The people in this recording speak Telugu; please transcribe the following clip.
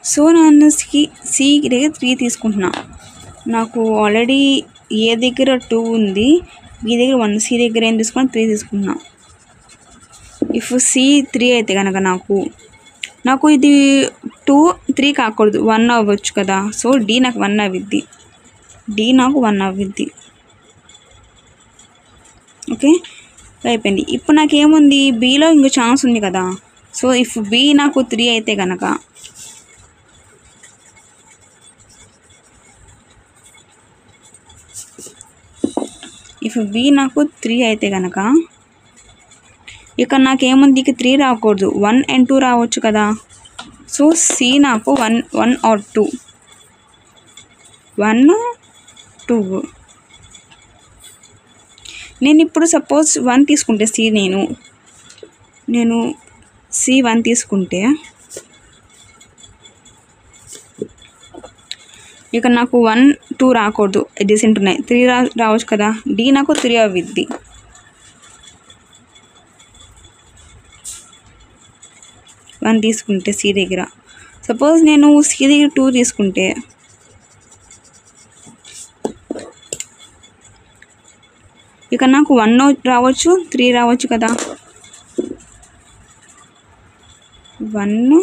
సో నేను సి దగ్గర 3 తీసుకుంటున్నా. నాకు ఆల్రెడీ ఏ దగ్గర 2 ఉంది, బి దగ్గర 1, సి దగ్గర ఏం తీసుకున్నా 3 తీసుకుంటున్నా. ఇఫ్ సి 3 అయితే కనుక నాకు ఇది 2, 3 కాకూడదు, 1 అవ్వచ్చు కదా. సో డి నాకు 1 అవ్విద్ది, ఓకే అయిపోయింది. ఇప్పుడు నాకేముంది, బిలో ఇంకో ఛాన్స్ ఉంది కదా. సో ఇఫ్ బి నాకు 3 అయితే కనుక ఇక నాకేముంది, ఇక 3 రాకూడదు, 1 and 2 రావచ్చు కదా. సో సి నాకు 1 or 2, 1, 2. నేను ఇప్పుడు సపోజ్ 1 తీసుకుంటే సి నేను సి 1 తీసుకుంటే ఇక నాకు 1, 2 రాకూడదు, అడ్జసెంట్ ఉన్నాయి, 3 రావచ్చు కదా. డి నాకు 3 అవ్విద్ది. వన్ తీసుకుంటే సి దగ్గర, సపోజ్ నేను సి దగ్గర 2 తీసుకుంటే ఇక నాకు 1 రావచ్చు, 3 రావచ్చు కదా. 1